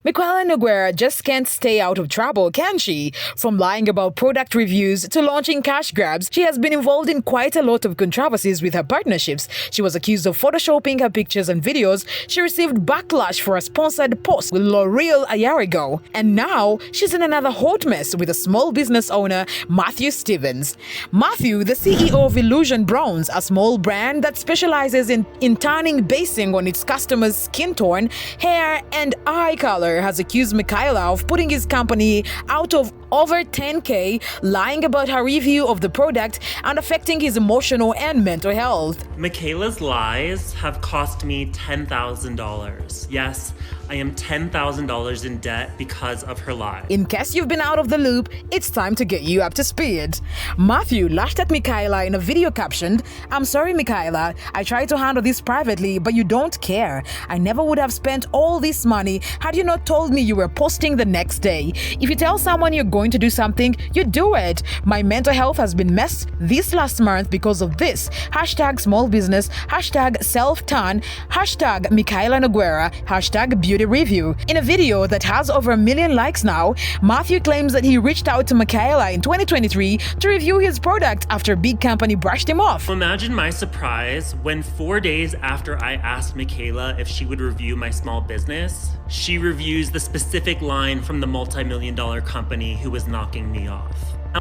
Mikayla Nogueira just can't stay out of trouble, can she? From lying about product reviews to launching cash grabs, she has been involved in quite a lot of controversies with her partnerships. She was accused of photoshopping her pictures and videos. She received backlash for a sponsored post with L'Oreal a year ago. And now, she's in another hot mess with a small business owner, Matthew Stevens. Matthew, the CEO of Illusion Bronze, a small brand that specializes in tanning basing on its customers' skin tone, hair, and eye color, has accused Mikayla of putting his company out of over $10K, lying about her review of the product and affecting his emotional and mental health. Mikayla's lies have cost me $10,000. Yes, I am $10,000 in debt because of her lies. In case you've been out of the loop, it's time to get you up to speed. Matthew lashed at Mikayla in a video captioned, "I'm sorry, Mikayla. I tried to handle this privately, but you don't care. I never would have spent all this money had you not told me you were posting the next day. If you tell someone you're going to do something, you do it. My mental health has been messed this last month because of this. Hashtag small business, hashtag self-tan, hashtag Mikayla Nogueira, hashtag beauty review." In a video that has over 1 million likes now, Matthew claims that he reached out to Mikayla in 2023 to review his product after a big company brushed him off. Imagine my surprise when 4 days after I asked Mikayla if she would review my small business, she reviews the specific line from the multi-million-dollar company who was knocking me off.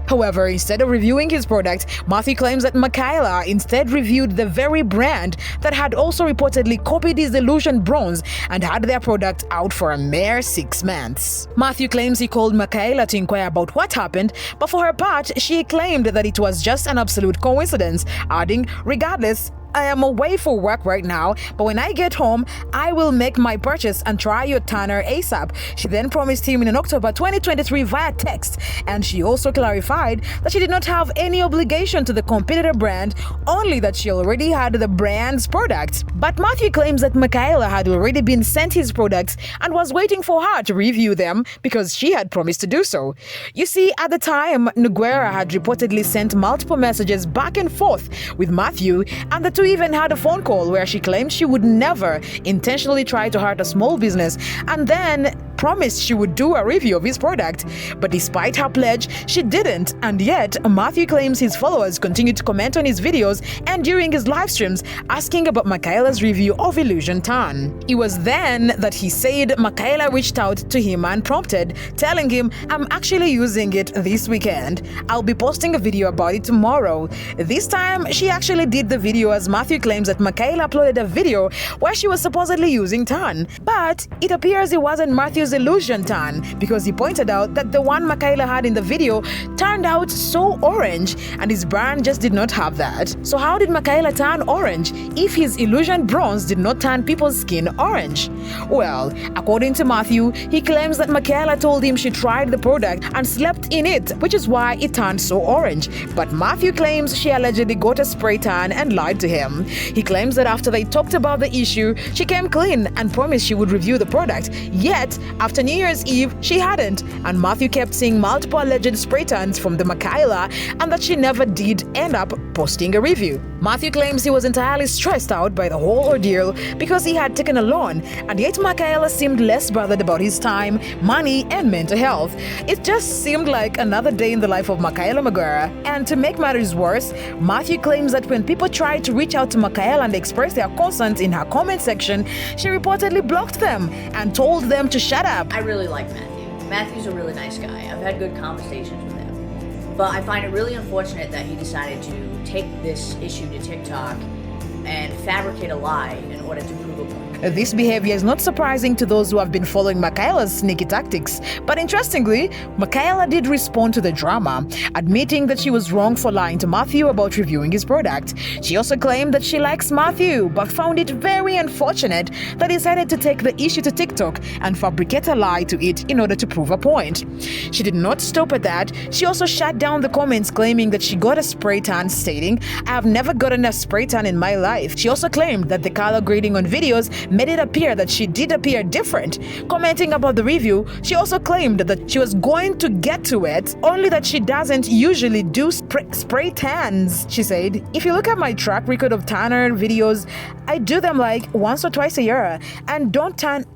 However, instead of reviewing his product, Matthew claims that Mikayla instead reviewed the very brand that had also reportedly copied his Illusion Bronze and had their product out for a mere 6 months. Matthew claims he called Mikayla to inquire about what happened, but for her part, she claimed that it was just an absolute coincidence, adding, "Regardless, I am away for work right now, but when I get home, I will make my purchase and try your tanner ASAP." She then promised him in October 2023 via text, and she also clarified that she did not have any obligation to the competitor brand, only that she already had the brand's product. But Matthew claims that Mikayla had already been sent his products and was waiting for her to review them because she had promised to do so. You see, at the time, Nogueira had reportedly sent multiple messages back and forth with Matthew, and the two even had a phone call where she claimed she would never intentionally try to hurt a small business and then promised she would do a review of his product. But despite her pledge, she didn't, and yet Matthew claims his followers continued to comment on his videos and during his live streams asking about Mikayla's review of Illusion Tan. It was then that he said Mikayla reached out to him unprompted, telling him, "I'm actually using it this weekend. I'll be posting a video about it tomorrow." This time, she actually did the video, as Matthew claims that Mikayla uploaded a video where she was supposedly using tan. But it appears it wasn't Matthew's Illusion Tan, because he pointed out that the one Mikayla had in the video turned out so orange, and his brand just did not have that. So how did Mikayla turn orange if his Illusion Bronze did not turn people's skin orange? Well, according to Matthew, he claims that Mikayla told him she tried the product and slept in it, which is why it turned so orange. But Matthew claims she allegedly got a spray tan and lied to him. He claims that after they talked about the issue, she came clean and promised she would review the product. Yet, after New Year's Eve, she hadn't, and Matthew kept seeing multiple alleged spray tans from the Mikayla and that she never did end up posting a review. Matthew claims he was entirely stressed out by the whole ordeal because he had taken a loan, and yet Mikayla seemed less bothered about his time, money, and mental health. It just seemed like another day in the life of Mikayla Nogueira. And to make matters worse, Matthew claims that when people tried to reach out to Mikayla and express their concerns in her comment section, she reportedly blocked them and told them to shut up. I really like Matthew. Matthew's a really nice guy. I've had good conversations with him. But I find it really unfortunate that he decided to take this issue to TikTok and fabricate a lie in order to prove a point. This behavior is not surprising to those who have been following Mikayla's sneaky tactics. But interestingly, Mikayla did respond to the drama, admitting that she was wrong for lying to Matthew about reviewing his product. She also claimed that she likes Matthew, but found it very unfortunate that he decided to take the issue to TikTok and fabricate a lie to it in order to prove a point. She did not stop at that. She also shut down the comments claiming that she got a spray tan, stating, "I have never gotten a spray tan in my life." She also claimed that the color grading on videos made it appear that she did appear different. Commenting about the review, she also claimed that she was going to get to it, only that she doesn't usually do spray tans. She said, "If you look at my track record of tanner videos, I do them like once or twice a year and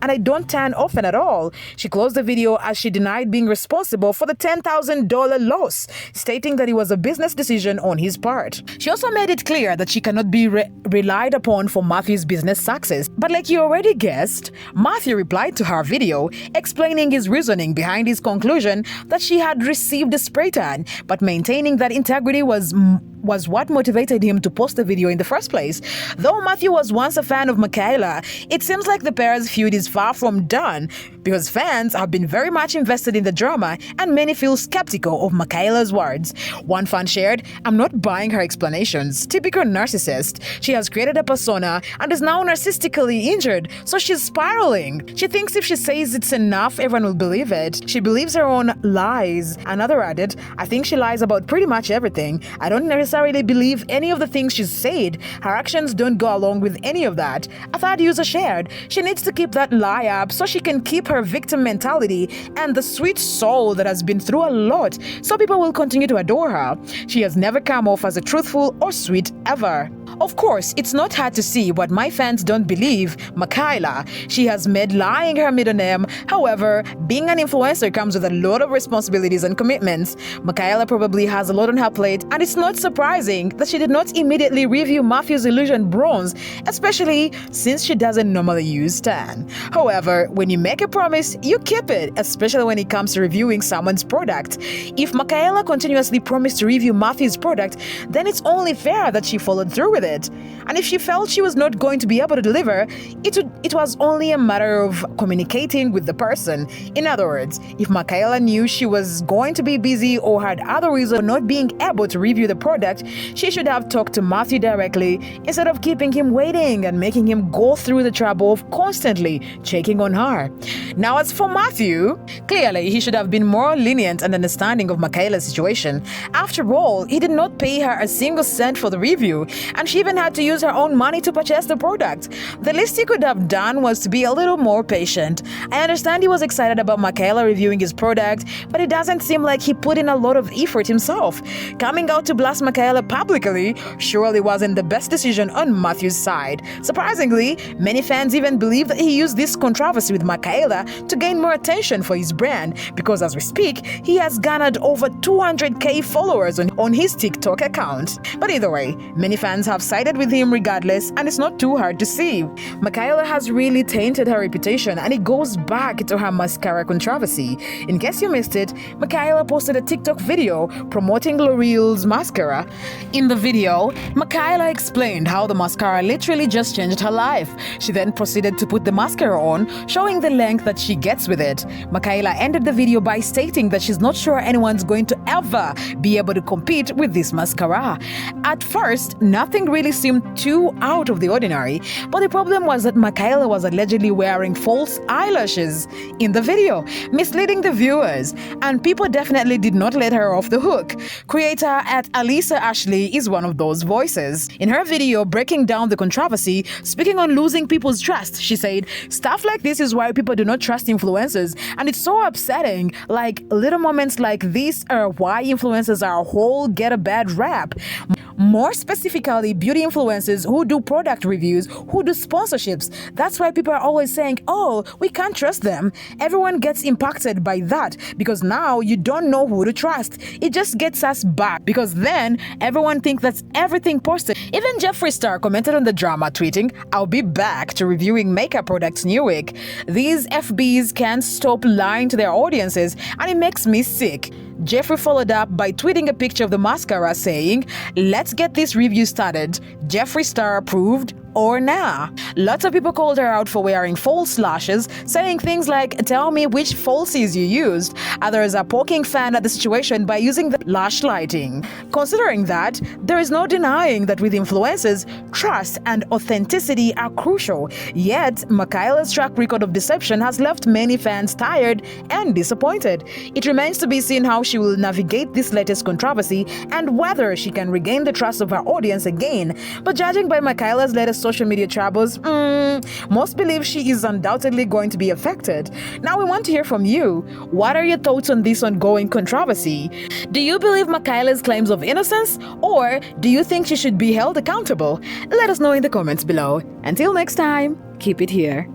I don't tan often at all." She closed the video as she denied being responsible for the $10,000 loss, stating that it was a business decision on his part. She also made it clear that she cannot be relied upon for Matthew's business success. But like you already guessed, Matthew replied to her video, explaining his reasoning behind his conclusion that she had received a spray tan, but maintaining that integrity was what motivated him to post the video in the first place. Though Matthew was once a fan of Mikayla, it seems like the pair's feud is far from done, because fans have been very much invested in the drama and many feel skeptical of Mikayla's words. One fan shared, "I'm not buying her explanations. Typical narcissist. She has created a persona and is now narcissistically injured, so she's spiraling. She thinks if she says it's enough, everyone will believe it. She believes her own lies." Another added, "I think she lies about pretty much everything. I don't necessarily believe any of the things she's said. Her actions don't go along with any of that." A third user shared, "She needs to keep that lie up so she can keep her victim mentality and the sweet soul that has been through a lot, so people will continue to adore her. She has never come off as a truthful or sweet ever." Of course, it's not hard to see what my fans don't believe Mikayla. She has made lying her middle name. However, being an influencer comes with a lot of responsibilities and commitments. Mikayla probably has a lot on her plate, and it's not surprising that she did not immediately review Matthew's Illusion Bronze, especially since she doesn't normally use tan. However, when you make a promise, you keep it, especially when it comes to reviewing someone's product. If Mikayla continuously promised to review Matthew's product, then it's only fair that she followed through with it. And if she felt she was not going to be able to deliver, it was only a matter of communicating with the person. In other words, if Mikayla knew she was going to be busy or had other reasons for not being able to review the product, she should have talked to Matthew directly instead of keeping him waiting and making him go through the trouble of constantly checking on her. Now, as for Matthew, clearly he should have been more lenient and understanding of Mikayla's situation. After all, he did not pay her a single cent for the review, and she even had to use her own money to purchase the product. The least he could have done was to be a little more patient. I understand he was excited about Mikayla reviewing his product, but it doesn't seem like he put in a lot of effort himself. Coming out to blast Mikayla publicly surely wasn't the best decision on Matthew's side. Surprisingly, many fans even believe that he used this controversy with Mikayla to gain more attention for his brand, because as we speak, he has garnered over 200k followers on his TikTok account. But either way, many fans have sided with him regardless, and it's not too hard to see. Mikayla has really tainted her reputation, and it goes back to her mascara controversy. In case you missed it, Mikayla posted a TikTok video promoting L'Oreal's mascara. In the video, Mikayla explained how the mascara literally just changed her life. She then proceeded to put the mascara on, showing the length that she gets with it. Mikayla ended the video by stating that she's not sure anyone's going to ever be able to compete with this mascara. At first, nothing really seemed too out of the ordinary, but the problem was that Mikayla was allegedly wearing false eyelashes in the video, misleading the viewers, and people definitely did not let her off the hook. Creator at Alisa Ashley is one of those voices. In her video breaking down the controversy, speaking on losing people's trust, she said, "Stuff like this is why people do not trust influencers, and it's so upsetting. Like, little moments like this are why influencers are a whole get a bad rap. More specifically, beauty influencers who do product reviews, who do sponsorships. That's why people are always saying, oh, we can't trust them. Everyone gets impacted by that because now you don't know who to trust. It just gets us back because then everyone thinks that's everything posted." Even Jeffree Star commented on the drama, tweeting, "I'll be back to reviewing makeup products new week. These FBs can't stop lying to their audiences and it makes me sick." Jeffree followed up by tweeting a picture of the mascara saying, "Let's get this review started. Jeffree Star approved or nah." Lots of people called her out for wearing false lashes, saying things like, "Tell me which falsies you used." Others are poking fun at the situation by using the lash lighting. Considering that, there is no denying that with influencers, trust and authenticity are crucial. Yet, Mikayla's track record of deception has left many fans tired and disappointed. It remains to be seen how she will navigate this latest controversy and whether she can regain the trust of her audience again. But judging by Mikayla's latest social media troubles, most believe she is undoubtedly going to be affected. Now we want to hear from you. What are your thoughts on this ongoing controversy? Do you believe Mikayla's claims of innocence, or do you think she should be held accountable? Let us know in the comments below. Until next time, keep it here.